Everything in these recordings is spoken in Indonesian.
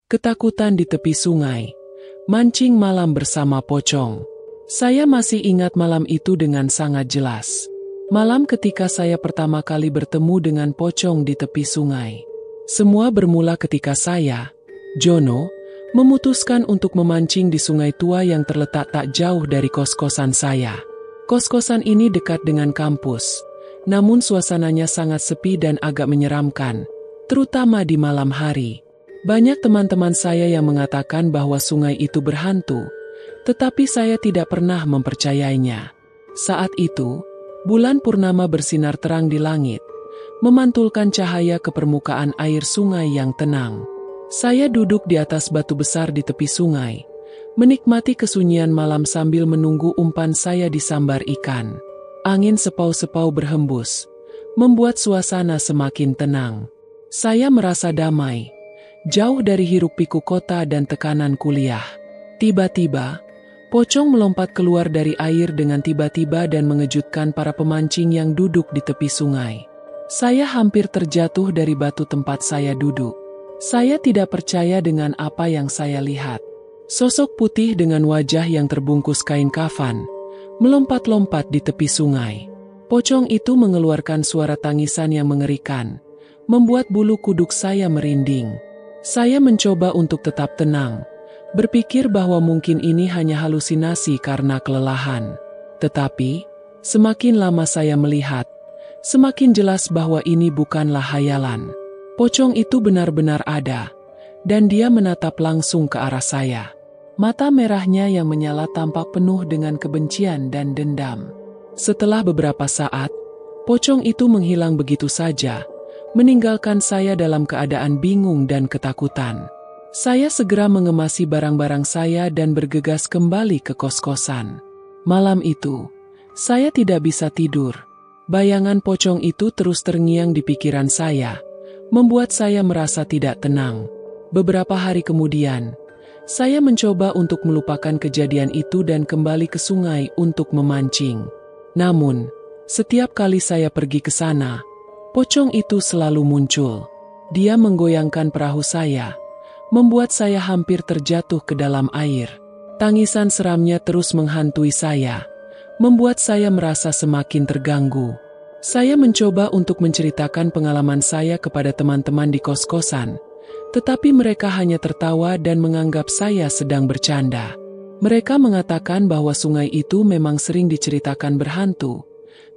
Ketakutan di tepi sungai. Mancing malam bersama pocong. Saya masih ingat malam itu dengan sangat jelas. Malam ketika saya pertama kali bertemu dengan pocong di tepi sungai. Semua bermula ketika saya, Jono, memutuskan untuk memancing di sungai tua yang terletak tak jauh dari kos-kosan saya. Kos-kosan ini dekat dengan kampus, namun suasananya sangat sepi dan agak menyeramkan, terutama di malam hari. Banyak teman-teman saya yang mengatakan bahwa sungai itu berhantu, tetapi saya tidak pernah mempercayainya. Saat itu, bulan purnama bersinar terang di langit, memantulkan cahaya ke permukaan air sungai yang tenang. Saya duduk di atas batu besar di tepi sungai, menikmati kesunyian malam sambil menunggu umpan saya disambar ikan. Angin sepau-sepau berhembus, membuat suasana semakin tenang. Saya merasa damai, jauh dari hiruk-pikuk kota dan tekanan kuliah. Tiba-tiba, pocong melompat keluar dari air dengan tiba-tiba dan mengejutkan para pemancing yang duduk di tepi sungai. Saya hampir terjatuh dari batu tempat saya duduk. Saya tidak percaya dengan apa yang saya lihat. Sosok putih dengan wajah yang terbungkus kain kafan melompat-lompat di tepi sungai. Pocong itu mengeluarkan suara tangisan yang mengerikan, membuat bulu kuduk saya merinding. Saya mencoba untuk tetap tenang, berpikir bahwa mungkin ini hanya halusinasi karena kelelahan. Tetapi, semakin lama saya melihat, semakin jelas bahwa ini bukanlah hayalan. Pocong itu benar-benar ada, dan dia menatap langsung ke arah saya. Mata merahnya yang menyala tampak penuh dengan kebencian dan dendam. Setelah beberapa saat, pocong itu menghilang begitu saja, meninggalkan saya dalam keadaan bingung dan ketakutan. Saya segera mengemasi barang-barang saya dan bergegas kembali ke kos-kosan. Malam itu, saya tidak bisa tidur. Bayangan pocong itu terus terngiang di pikiran saya, membuat saya merasa tidak tenang. Beberapa hari kemudian, saya mencoba untuk melupakan kejadian itu dan kembali ke sungai untuk memancing. Namun, setiap kali saya pergi ke sana, pocong itu selalu muncul. Dia menggoyangkan perahu saya, membuat saya hampir terjatuh ke dalam air. Tangisan seramnya terus menghantui saya, membuat saya merasa semakin terganggu. Saya mencoba untuk menceritakan pengalaman saya kepada teman-teman di kos-kosan, tetapi mereka hanya tertawa dan menganggap saya sedang bercanda. Mereka mengatakan bahwa sungai itu memang sering diceritakan berhantu,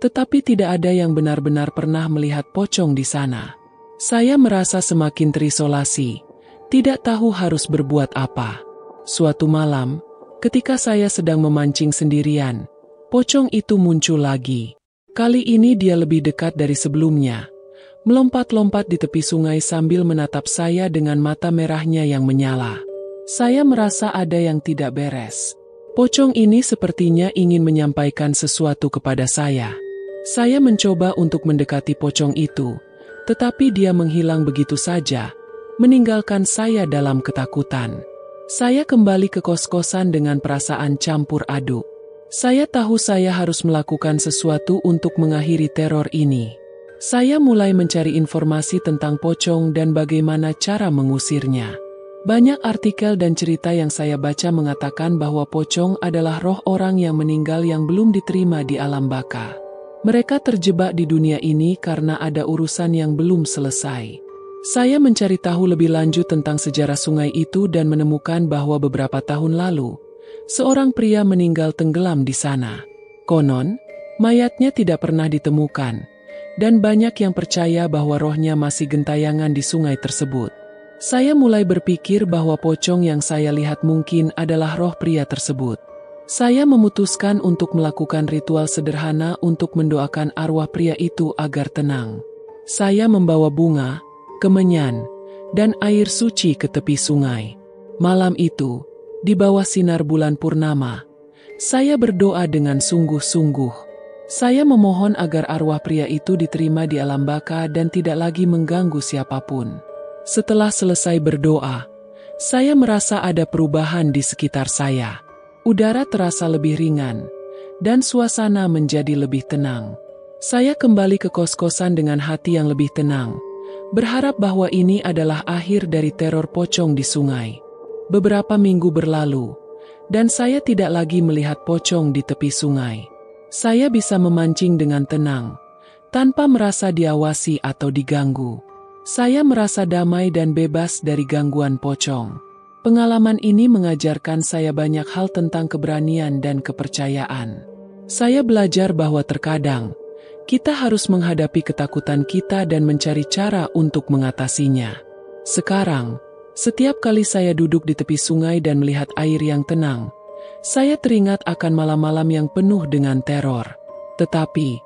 tetapi tidak ada yang benar-benar pernah melihat pocong di sana. Saya merasa semakin terisolasi, tidak tahu harus berbuat apa. Suatu malam, ketika saya sedang memancing sendirian, pocong itu muncul lagi. Kali ini dia lebih dekat dari sebelumnya, melompat-lompat di tepi sungai sambil menatap saya dengan mata merahnya yang menyala. Saya merasa ada yang tidak beres. Pocong ini sepertinya ingin menyampaikan sesuatu kepada saya. Saya mencoba untuk mendekati pocong itu, tetapi dia menghilang begitu saja, meninggalkan saya dalam ketakutan. Saya kembali ke kos-kosan dengan perasaan campur aduk. Saya tahu saya harus melakukan sesuatu untuk mengakhiri teror ini. Saya mulai mencari informasi tentang pocong dan bagaimana cara mengusirnya. Banyak artikel dan cerita yang saya baca mengatakan bahwa pocong adalah roh orang yang meninggal yang belum diterima di alam baka. Mereka terjebak di dunia ini karena ada urusan yang belum selesai. Saya mencari tahu lebih lanjut tentang sejarah sungai itu dan menemukan bahwa beberapa tahun lalu, seorang pria meninggal tenggelam di sana. Konon, mayatnya tidak pernah ditemukan, dan banyak yang percaya bahwa rohnya masih gentayangan di sungai tersebut. Saya mulai berpikir bahwa pocong yang saya lihat mungkin adalah roh pria tersebut. Saya memutuskan untuk melakukan ritual sederhana untuk mendoakan arwah pria itu agar tenang. Saya membawa bunga, kemenyan, dan air suci ke tepi sungai. Malam itu, di bawah sinar bulan purnama, saya berdoa dengan sungguh-sungguh. Saya memohon agar arwah pria itu diterima di alam baka dan tidak lagi mengganggu siapapun. Setelah selesai berdoa, saya merasa ada perubahan di sekitar saya. Udara terasa lebih ringan, dan suasana menjadi lebih tenang. Saya kembali ke kos-kosan dengan hati yang lebih tenang, berharap bahwa ini adalah akhir dari teror pocong di sungai. Beberapa minggu berlalu, dan saya tidak lagi melihat pocong di tepi sungai. Saya bisa memancing dengan tenang, tanpa merasa diawasi atau diganggu. Saya merasa damai dan bebas dari gangguan pocong. Pengalaman ini mengajarkan saya banyak hal tentang keberanian dan kepercayaan. Saya belajar bahwa terkadang, kita harus menghadapi ketakutan kita dan mencari cara untuk mengatasinya. Sekarang, setiap kali saya duduk di tepi sungai dan melihat air yang tenang, saya teringat akan malam-malam yang penuh dengan teror. Tetapi,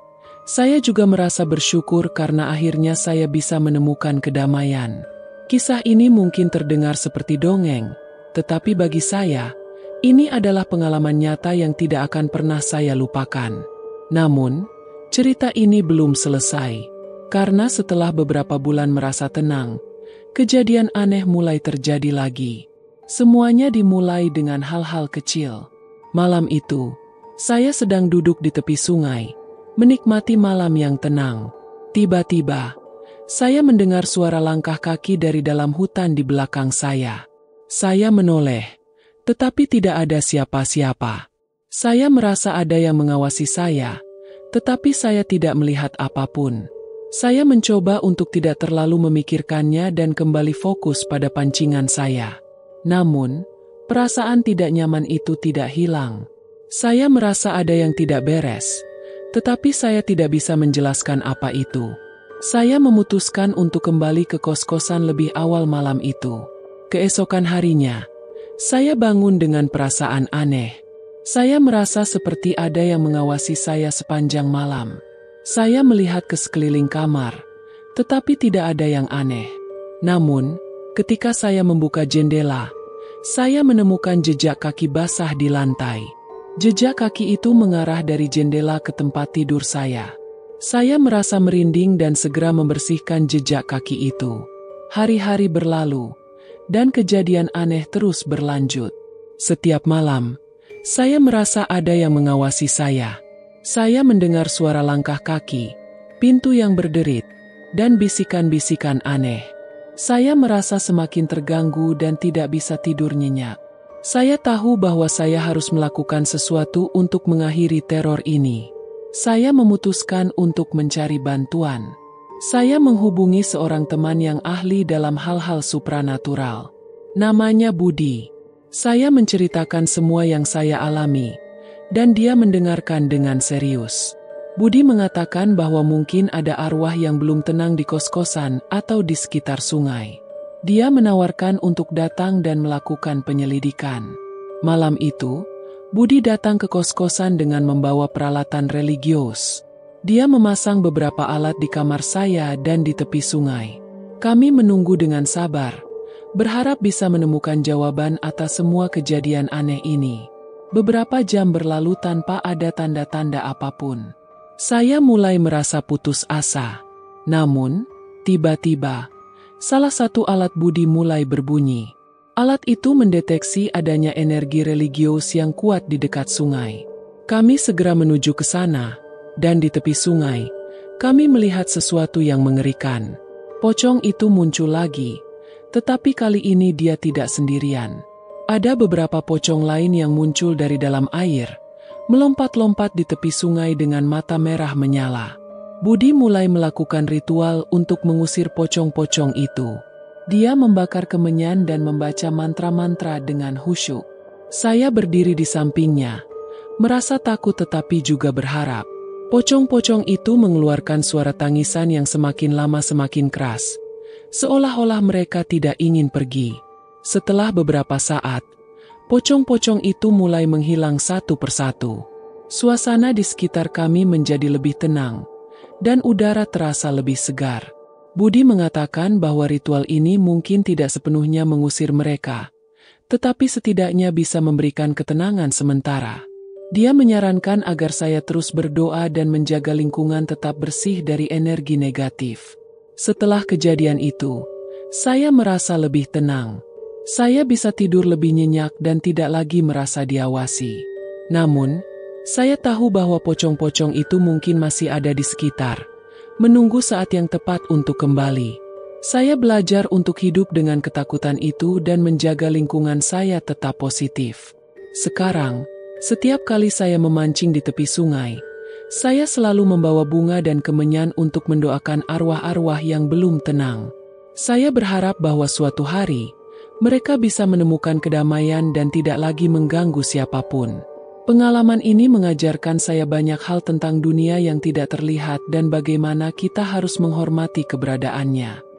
saya juga merasa bersyukur karena akhirnya saya bisa menemukan kedamaian. Kisah ini mungkin terdengar seperti dongeng, tetapi bagi saya, ini adalah pengalaman nyata yang tidak akan pernah saya lupakan. Namun, cerita ini belum selesai, karena setelah beberapa bulan merasa tenang, kejadian aneh mulai terjadi lagi. Semuanya dimulai dengan hal-hal kecil. Malam itu, saya sedang duduk di tepi sungai, menikmati malam yang tenang. Tiba-tiba, saya mendengar suara langkah kaki dari dalam hutan di belakang saya. Saya menoleh, tetapi tidak ada siapa-siapa. Saya merasa ada yang mengawasi saya, tetapi saya tidak melihat apapun. Saya mencoba untuk tidak terlalu memikirkannya dan kembali fokus pada pancingan saya. Namun, perasaan tidak nyaman itu tidak hilang. Saya merasa ada yang tidak beres, tetapi saya tidak bisa menjelaskan apa itu. Saya memutuskan untuk kembali ke kos-kosan lebih awal malam itu. Keesokan harinya, saya bangun dengan perasaan aneh. Saya merasa seperti ada yang mengawasi saya sepanjang malam. Saya melihat ke sekeliling kamar, tetapi tidak ada yang aneh. Namun, ketika saya membuka jendela, saya menemukan jejak kaki basah di lantai. Jejak kaki itu mengarah dari jendela ke tempat tidur saya. Saya merasa merinding dan segera membersihkan jejak kaki itu. Hari-hari berlalu, dan kejadian aneh terus berlanjut. Setiap malam, saya merasa ada yang mengawasi saya. Saya mendengar suara langkah kaki, pintu yang berderit, dan bisikan-bisikan aneh. Saya merasa semakin terganggu dan tidak bisa tidur nyenyak. Saya tahu bahwa saya harus melakukan sesuatu untuk mengakhiri teror ini. Saya memutuskan untuk mencari bantuan. Saya menghubungi seorang teman yang ahli dalam hal-hal supranatural. Namanya Budi. Saya menceritakan semua yang saya alami, dan dia mendengarkan dengan serius. Budi mengatakan bahwa mungkin ada arwah yang belum tenang di kos-kosan atau di sekitar sungai. Dia menawarkan untuk datang dan melakukan penyelidikan. Malam itu, Budi datang ke kos-kosan dengan membawa peralatan religius. Dia memasang beberapa alat di kamar saya dan di tepi sungai. Kami menunggu dengan sabar, berharap bisa menemukan jawaban atas semua kejadian aneh ini. Beberapa jam berlalu tanpa ada tanda-tanda apapun. Saya mulai merasa putus asa. Namun, tiba-tiba, salah satu alat Budi mulai berbunyi. Alat itu mendeteksi adanya energi religius yang kuat di dekat sungai. Kami segera menuju ke sana, dan di tepi sungai, kami melihat sesuatu yang mengerikan. Pocong itu muncul lagi, tetapi kali ini dia tidak sendirian. Ada beberapa pocong lain yang muncul dari dalam air, melompat-lompat di tepi sungai dengan mata merah menyala. Budi mulai melakukan ritual untuk mengusir pocong-pocong itu. Dia membakar kemenyan dan membaca mantra-mantra dengan khusyuk. Saya berdiri di sampingnya, merasa takut tetapi juga berharap. Pocong-pocong itu mengeluarkan suara tangisan yang semakin lama semakin keras, seolah-olah mereka tidak ingin pergi. Setelah beberapa saat, pocong-pocong itu mulai menghilang satu persatu. Suasana di sekitar kami menjadi lebih tenang, dan udara terasa lebih segar. Budi mengatakan bahwa ritual ini mungkin tidak sepenuhnya mengusir mereka, tetapi setidaknya bisa memberikan ketenangan sementara. Dia menyarankan agar saya terus berdoa dan menjaga lingkungan tetap bersih dari energi negatif. Setelah kejadian itu, saya merasa lebih tenang. Saya bisa tidur lebih nyenyak dan tidak lagi merasa diawasi. Namun, saya tahu bahwa pocong-pocong itu mungkin masih ada di sekitar, menunggu saat yang tepat untuk kembali. Saya belajar untuk hidup dengan ketakutan itu dan menjaga lingkungan saya tetap positif. Sekarang, setiap kali saya memancing di tepi sungai, saya selalu membawa bunga dan kemenyan untuk mendoakan arwah-arwah yang belum tenang. Saya berharap bahwa suatu hari, mereka bisa menemukan kedamaian dan tidak lagi mengganggu siapapun. Pengalaman ini mengajarkan saya banyak hal tentang dunia yang tidak terlihat dan bagaimana kita harus menghormati keberadaannya.